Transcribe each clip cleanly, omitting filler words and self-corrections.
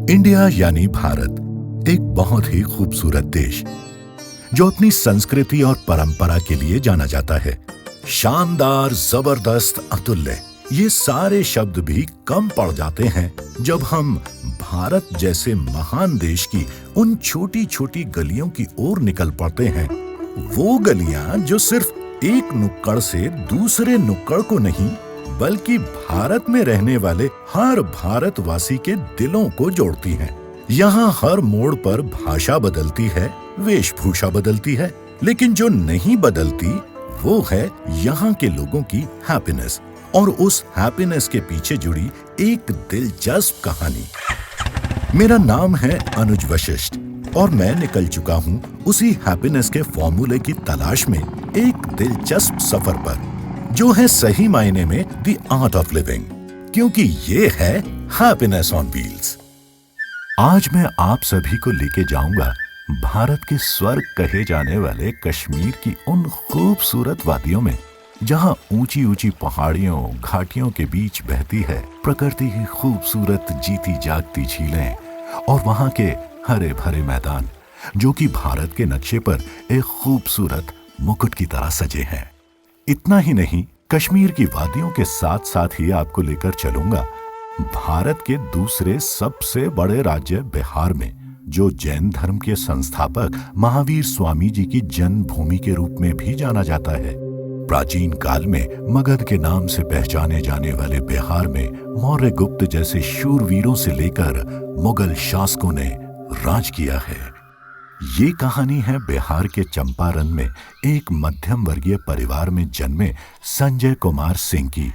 India यानी भारत एक बहुत ही खूबसूरत देश जो अपनी संस्कृति और परंपरा के लिए जाना जाता है। शानदार, जबरदस्त, अतुल्य, ये सारे शब्द भी कम पड़ जाते हैं जब हम भारत जैसे महान देश की उन छोटी छोटी गलियों की ओर निकल पड़ते हैं। वो गलियां जो सिर्फ एक नुक्कड़ से दूसरे नुक्कड़ को नहीं बल्कि भारत में रहने वाले हर भारतवासी के दिलों को जोड़ती हैं। यहाँ हर मोड़ पर भाषा बदलती है, वेशभूषा बदलती है, लेकिन जो नहीं बदलती वो है यहाँ के लोगों की हैप्पीनेस और उस हैप्पीनेस के पीछे जुड़ी एक दिलचस्प कहानी। मेरा नाम है अनुज वशिष्ठ और मैं निकल चुका हूँ उसी हैप्पीनेस के फॉर्मूले की तलाश में एक दिलचस्प सफर पर, जो है सही मायने में द आर्ट ऑफ लिविंग, क्योंकि ये है हैप्पीनेस ऑन व्हील्स। आज मैं आप सभी को लेके जाऊंगा भारत के स्वर्ग कहे जाने वाले कश्मीर की उन खूबसूरत वादियों में, जहां ऊंची ऊंची पहाड़ियों घाटियों के बीच बहती है प्रकृति की खूबसूरत जीती जागती झीलें और वहां के हरे भरे मैदान, जो कि भारत के नक्शे पर एक खूबसूरत मुकुट की तरह सजे हैं। इतना ही नहीं, कश्मीर की वादियों के साथ साथ ही आपको लेकर चलूंगा भारत के दूसरे सबसे बड़े राज्य बिहार में, जो जैन धर्म के संस्थापक महावीर स्वामी जी की जन्मभूमि के रूप में भी जाना जाता है। प्राचीन काल में मगध के नाम से पहचाने जाने वाले बिहार में मौर्य गुप्त जैसे शूरवीरों से लेकर मुगल शासकों ने राज किया है। ये कहानी है बिहार के चंपारण में एक मध्यम वर्गीय परिवार में जन्मे संजय कुमार सिंह की,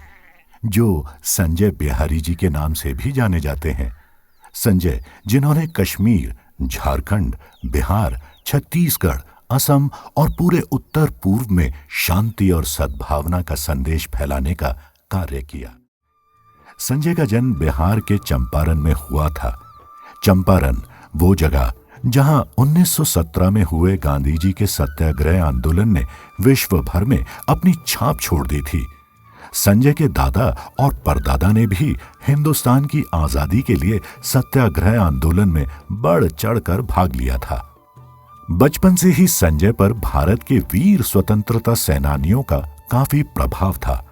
जो संजय बिहारी जी के नाम से भी जाने जाते हैं। संजय, जिन्होंने कश्मीर, झारखंड, बिहार, छत्तीसगढ़, असम और पूरे उत्तर पूर्व में शांति और सद्भावना का संदेश फैलाने का कार्य किया। संजय का जन्म बिहार के चंपारण में हुआ था। चंपारण वो जगह जहां 1917 में हुए गांधी जी के सत्याग्रह आंदोलन ने विश्व भर में अपनी छाप छोड़ दी थी। संजय के दादा और परदादा ने भी हिंदुस्तान की आजादी के लिए सत्याग्रह आंदोलन में बढ़ चढ़कर भाग लिया था। बचपन से ही संजय पर भारत के वीर स्वतंत्रता सेनानियों का काफी प्रभाव था।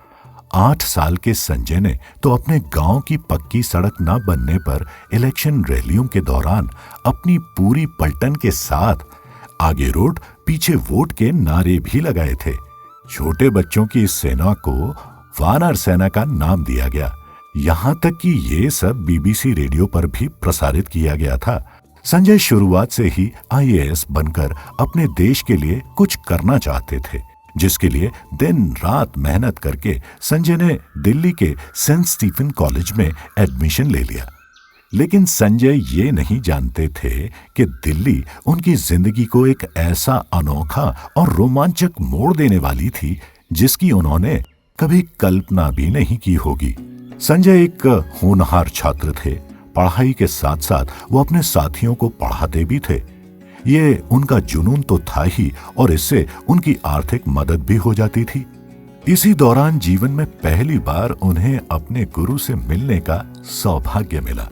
8 साल के संजय ने तो अपने गांव की पक्की सड़क न बनने पर इलेक्शन रैलियों के दौरान अपनी पूरी पलटन के साथ आगे रोड पीछे वोट के नारे भी लगाए थे। छोटे बच्चों की इस सेना को वानर सेना का नाम दिया गया। यहां तक कि ये सब बीबीसी रेडियो पर भी प्रसारित किया गया था। संजय शुरुआत से ही IAS बनकर अपने देश के लिए कुछ करना चाहते थे, जिसके लिए दिन रात मेहनत करके संजय ने दिल्ली के सेंट स्टीफन कॉलेज में एडमिशन ले लिया। लेकिन संजय ये नहीं जानते थे कि दिल्ली उनकी जिंदगी को एक ऐसा अनोखा और रोमांचक मोड़ देने वाली थी जिसकी उन्होंने कभी कल्पना भी नहीं की होगी। संजय एक होनहार छात्र थे। पढ़ाई के साथ साथ वो अपने साथियों को पढ़ाते भी थे। ये उनका जुनून तो था ही और इससे उनकी आर्थिक मदद भी हो जाती थी। इसी दौरान जीवन में पहली बार उन्हें अपने गुरु से मिलने का सौभाग्य मिला।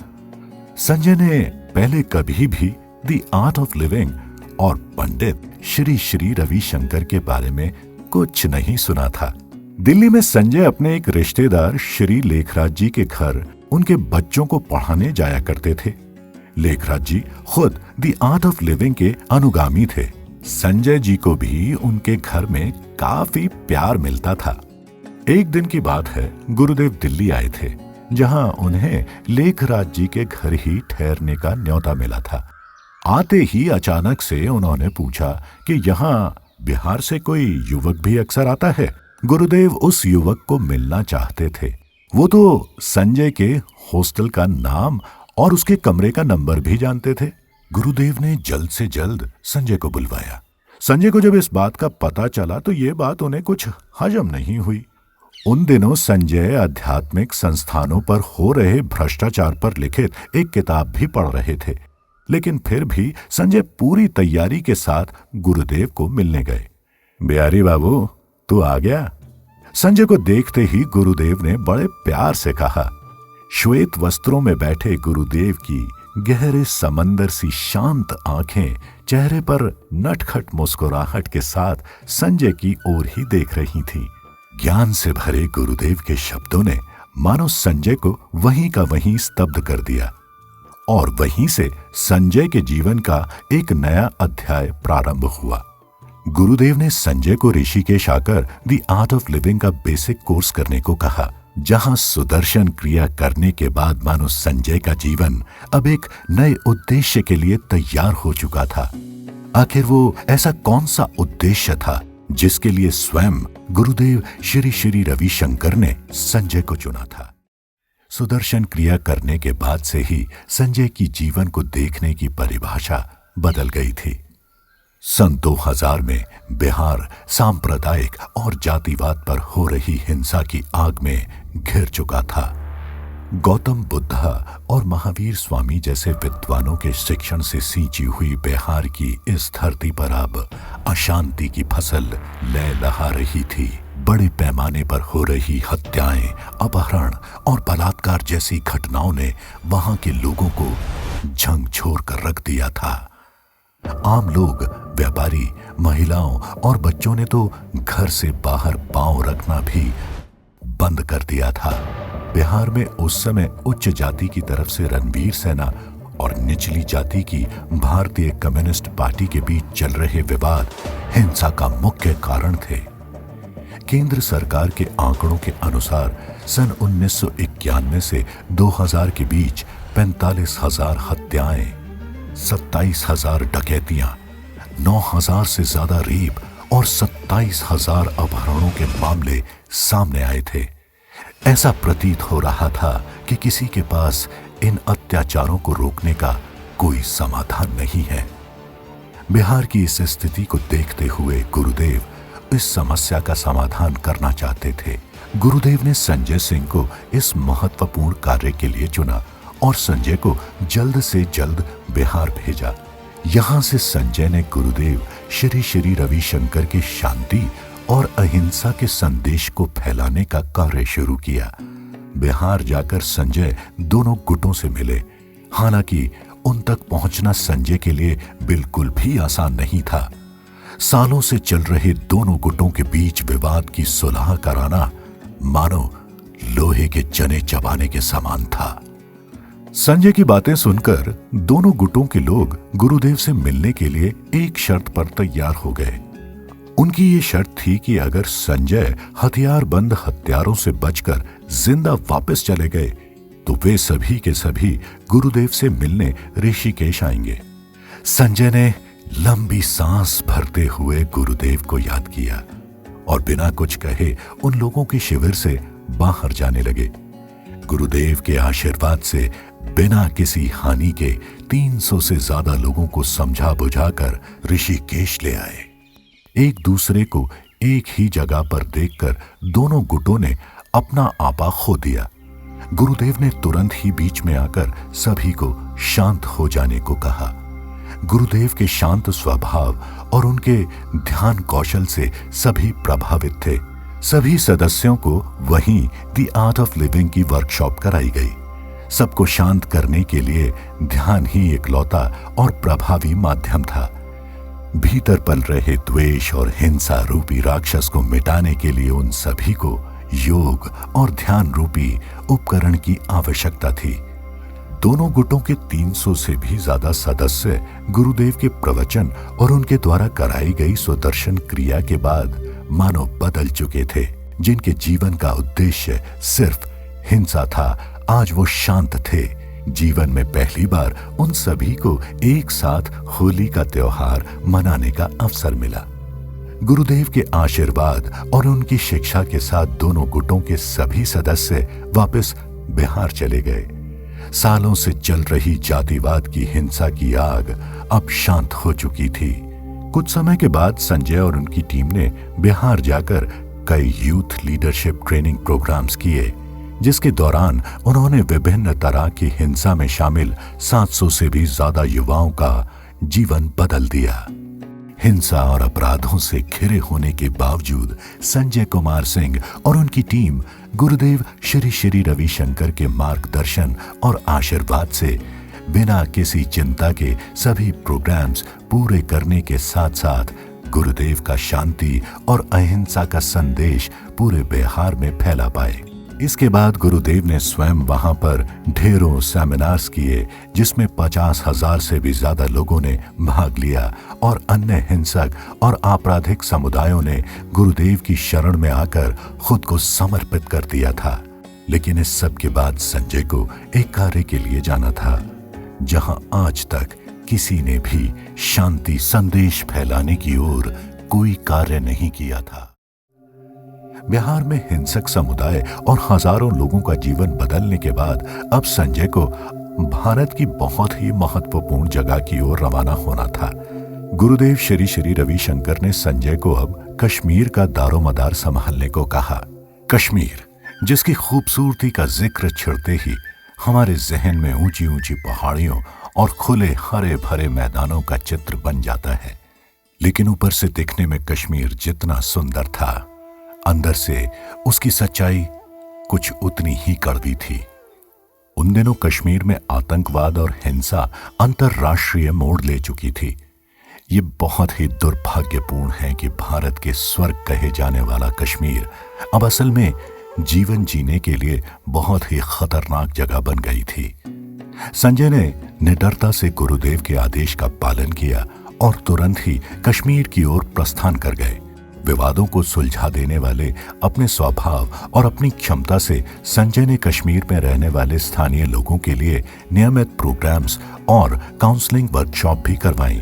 संजय ने पहले कभी भी द आर्ट ऑफ लिविंग और पंडित श्री श्री रविशंकर के बारे में कुछ नहीं सुना था। दिल्ली में संजय अपने एक रिश्तेदार श्री लेखराज जी के घर उनके बच्चों को पढ़ाने जाया करते थे। लेखराज जी खुद द आर्ट ऑफ लिविंग के अनुगामी थे। संजय जी को भी उनके घर में काफी प्यार मिलता था। एक दिन की बात है, गुरुदेव दिल्ली आए थे, जहां उन्हें लेखराज जी के घर ही ठहरने का न्योता मिला था। आते ही अचानक से उन्होंने पूछा कि यहाँ बिहार से कोई युवक भी अक्सर आता है। गुरुदेव उस युवक को मिलना चाहते थे। वो तो संजय के हॉस्टल का नाम और उसके कमरे का नंबर भी जानते थे। गुरुदेव ने जल्द से जल्द संजय को बुलवाया। संजय को जब इस बात का पता चला तो ये बात उन्हें कुछ हजम नहीं हुई। उन दिनों संजय आध्यात्मिक संस्थानों पर हो रहे भ्रष्टाचार पर लिखित एक किताब भी पढ़ रहे थे। लेकिन फिर भी संजय पूरी तैयारी के साथ गुरुदेव को मिलने गए। बिहारी बाबू, तू आ गया? संजय को देखते ही गुरुदेव ने बड़े प्यार से कहा। श्वेत वस्त्रों में बैठे गुरुदेव की गहरे समंदर सी शांत आंखें चेहरे पर नटखट मुस्कुराहट के साथ संजय की ओर ही देख रही थीं। ज्ञान से भरे गुरुदेव के शब्दों ने मानो संजय को वहीं का वहीं स्तब्ध कर दिया और वहीं से संजय के जीवन का एक नया अध्याय प्रारंभ हुआ। गुरुदेव ने संजय को ऋषिकेश आकर द आर्ट ऑफ लिविंग का बेसिक कोर्स करने को कहा, जहां सुदर्शन क्रिया करने के बाद मानो संजय का जीवन अब एक नए उद्देश्य के लिए तैयार हो चुका था। आखिर वो ऐसा कौन सा उद्देश्य था जिसके लिए स्वयं गुरुदेव श्री श्री रविशंकर ने संजय को चुना था। सुदर्शन क्रिया करने के बाद से ही संजय की जीवन को देखने की परिभाषा बदल गई थी। सन 2000 में बिहार सांप्रदायिक और जातिवाद पर हो रही हिंसा की आग में घिर चुका था। गौतम बुद्ध और महावीर स्वामी जैसे विद्वानों के शिक्षण से सींची हुई बिहार की इस धरती पर अब अशांति की फसल लहलहा रही थी। बड़े पैमाने पर हो रही हत्याएं, अपहरण और बलात्कार जैसी घटनाओं ने वहां के लोगों को झकझोर कर रख दिया था। आम लोग, व्यापारी, महिलाओं और बच्चों ने तो घर से बाहर पांव रखना भी बंद कर दिया था। बिहार में उस समय उच्च जाति की तरफ से रणवीर सेना और निचली जाति की भारतीय कम्युनिस्ट पार्टी के बीच चल रहे विवाद हिंसा का मुख्य कारण थे। केंद्र सरकार के आंकड़ों के अनुसार सन 1991 से 2000 के बीच 45,000 हत्याएं, 27,000 डकैतियां, 9,000 से ज्यादा रेप और 27,000 अपहरणों के मामले सामने आए थे। ऐसा प्रतीत हो रहा था कि किसी के पास इन अत्याचारों को रोकने का कोई समाधान नहीं है। बिहार की इस स्थिति को देखते हुए गुरुदेव इस समस्या का समाधान करना चाहते थे। गुरुदेव ने संजय सिंह को इस महत्वपूर्ण कार्य के लिए चुना और संजय को जल्द से जल्द बिहार भेजा। यहां से संजय ने गुरुदेव श्री श्री रविशंकर के शांति और अहिंसा के संदेश को फैलाने का कार्य शुरू किया। बिहार जाकर संजय दोनों गुटों से मिले। हालांकि उन तक पहुंचना संजय के लिए बिल्कुल भी आसान नहीं था। सालों से चल रहे दोनों गुटों के बीच विवाद की सुलह कराना मानो लोहे के चने चबाने के समान था। संजय की बातें सुनकर दोनों गुटों के लोग गुरुदेव से मिलने के लिए एक शर्त पर तैयार हो गए। उनकी ये शर्त थी कि अगर संजय हथियारबंद हत्यारों से बचकर जिंदा वापस चले गए तो वे सभी के सभी गुरुदेव से मिलने ऋषिकेश आएंगे। संजय ने लंबी सांस भरते हुए गुरुदेव को याद किया और बिना कुछ कहे उन लोगों के शिविर से बाहर जाने लगे। गुरुदेव के आशीर्वाद से बिना किसी हानि के 300 से ज्यादा लोगों को समझा बुझाकर ऋषिकेश ले आए। एक दूसरे को एक ही जगह पर देखकर दोनों गुटों ने अपना आपा खो दिया। गुरुदेव ने तुरंत ही बीच में आकर सभी को शांत हो जाने को कहा। गुरुदेव के शांत स्वभाव और उनके ध्यान कौशल से सभी प्रभावित थे। सभी सदस्यों को वहीं द आर्ट ऑफ लिविंग की वर्कशॉप कराई गई। सबको शांत करने के लिए ध्यान ही इकलौता और प्रभावी माध्यम था। भीतर पल रहे द्वेष और हिंसा रूपी राक्षस को मिटाने के लिए उन सभी को योग और ध्यान रूपी उपकरण की आवश्यकता थी। दोनों गुटों के 300 से भी ज्यादा सदस्य गुरुदेव के प्रवचन और उनके द्वारा कराई गई सुदर्शन क्रिया के बाद मानो बदल चुके थे। जिनके जीवन का उद्देश्य सिर्फ हिंसा था, आज वो शांत थे। जीवन में पहली बार उन सभी को एक साथ होली का त्योहार मनाने का अवसर मिला। गुरुदेव के आशीर्वाद और उनकी शिक्षा के साथ दोनों गुटों के सभी सदस्य वापस बिहार चले गए। सालों से चल रही जातिवाद की हिंसा की आग अब शांत हो चुकी थी। कुछ समय के बाद संजय और उनकी टीम ने बिहार जाकर कई यूथ लीडरशिप ट्रेनिंग प्रोग्राम्स किए, जिसके दौरान उन्होंने विभिन्न तरह की हिंसा में शामिल 700 से भी ज्यादा युवाओं का जीवन बदल दिया। हिंसा और अपराधों से घिरे होने के बावजूद संजय कुमार सिंह और उनकी टीम गुरुदेव श्री श्री रविशंकर के मार्गदर्शन और आशीर्वाद से बिना किसी चिंता के सभी प्रोग्राम्स पूरे करने के साथ साथ गुरुदेव का शांति और अहिंसा का संदेश पूरे बिहार में फैला पाए। इसके बाद गुरुदेव ने स्वयं वहां पर ढेरों सेमिनार्स किए, जिसमें 50,000 से भी ज्यादा लोगों ने भाग लिया और अन्य हिंसक और आपराधिक समुदायों ने गुरुदेव की शरण में आकर खुद को समर्पित कर दिया था। लेकिन इस सब के बाद संजय को एक कार्य के लिए जाना था, जहां आज तक किसी ने भी शांति संदेश फैलाने की ओर कोई कार्य नहीं किया था। बिहार में हिंसक समुदाय और हजारों लोगों का जीवन बदलने के बाद अब संजय को भारत की बहुत ही महत्वपूर्ण जगह की ओर रवाना होना था। गुरुदेव श्री श्री रविशंकर ने संजय को अब कश्मीर का दारोमदार संभालने को कहा। कश्मीर, जिसकी खूबसूरती का जिक्र छिड़ते ही हमारे जहन में ऊंची ऊंची पहाड़ियों और खुले हरे भरे मैदानों का चित्र बन जाता है। लेकिन ऊपर से दिखने में कश्मीर जितना सुंदर था, अंदर से उसकी सच्चाई कुछ उतनी ही कड़वी थी। उन दिनों कश्मीर में आतंकवाद और हिंसा अंतर्राष्ट्रीय मोड़ ले चुकी थी। ये बहुत ही दुर्भाग्यपूर्ण है कि भारत के स्वर्ग कहे जाने वाला कश्मीर अब असल में जीवन जीने के लिए बहुत ही खतरनाक जगह बन गई थी। संजय ने निडरता से गुरुदेव के आदेश का पालन किया और तुरंत ही कश्मीर की ओर प्रस्थान कर गए। विवादों को सुलझा देने वाले अपने स्वभाव और अपनी क्षमता से संजय ने कश्मीर में रहने वाले स्थानीय लोगों के लिए नियमित प्रोग्राम्स और काउंसलिंग वर्कशॉप भी करवाई।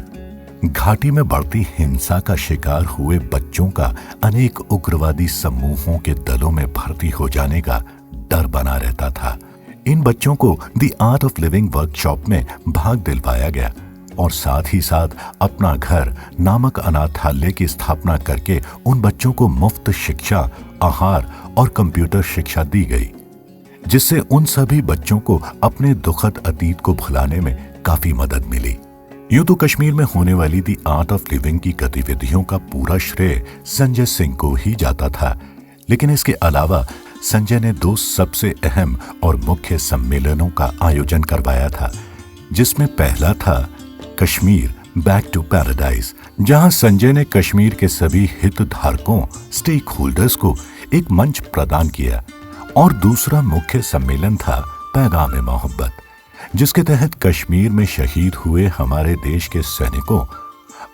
घाटी में बढ़ती हिंसा का शिकार हुए बच्चों का अनेक उग्रवादी समूहों के दलों में भर्ती हो जाने का डर बना रहता था। इन बच्चों को the art of living workshop में भाग दिलवाया गया और साथ ही साथ अपना घर नामक अनाथालय की स्थापना करके उन बच्चों को मुफ्त शिक्षा, आहार और कंप्यूटर शिक्षा दी गई, जिससे उन सभी बच्चों को अपने दुखद अतीत को भुलाने में काफी मदद मिली। यूं तो कश्मीर में होने वाली दी आर्ट ऑफ लिविंग की गतिविधियों का पूरा श्रेय संजय सिंह को ही जाता था, लेकिन इसके अलावा संजय ने 2 सबसे अहम और मुख्य सम्मेलनों का आयोजन करवाया था, जिसमें पहला था कश्मीर बैक टू पैराडाइज, जहां संजय ने कश्मीर के सभी हितधारकों स्टेक होल्डर्स को एक मंच प्रदान किया, और दूसरा मुख्य सम्मेलन था पैगाम मोहब्बत, जिसके तहत कश्मीर में शहीद हुए हमारे देश के सैनिकों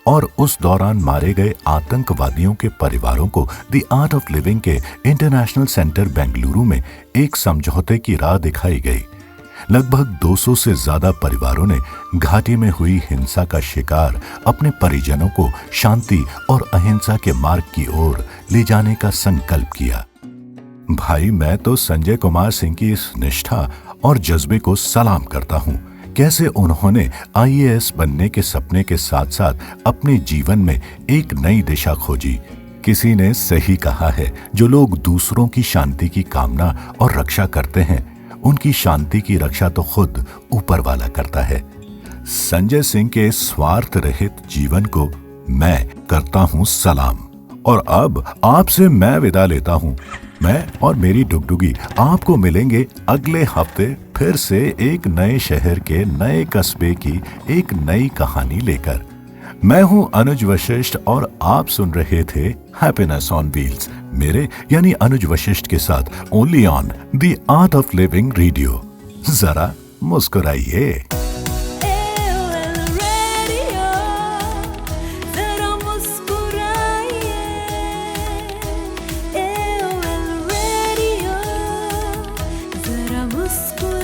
और उस दौरान मारे गए आतंकवादियों के परिवारों को द आर्ट ऑफ लिविंग के इंटरनेशनल सेंटर बेंगलुरु में एक समझौते की राह दिखाई गई। लगभग 200 से ज्यादा परिवारों ने घाटी में हुई हिंसा का शिकार अपने परिजनों को शांति और अहिंसा के मार्ग की ओर ले जाने का संकल्प किया। भाई, मैं तो संजय कुमार सिंह की इस निष्ठा और जज्बे को सलाम करता हूँ। कैसे उन्होंने आईएएस बनने के सपने के साथ साथ अपने जीवन में एक नई दिशा खोजी। किसी ने सही कहा है, जो लोग दूसरों की शांति की कामना और रक्षा करते हैं, उनकी शांति की रक्षा तो खुद ऊपर वाला करता है। संजय सिंह के स्वार्थ रहित जीवन को मैं करता हूं सलाम, और अब आपसे मैं विदा लेता हूं। मैं और मेरी डुगडुगी आपको मिलेंगे अगले हफ्ते फिर से एक नए शहर के नए कस्बे की एक नई कहानी लेकर। मैं हूं अनुज वशिष्ठ और आप सुन रहे थे हैप्पीनेस ऑन व्हील्स, मेरे यानी अनुज वशिष्ठ के साथ only on the art of living radio. जरा मुस्कुराइए। मुस्कुराइए।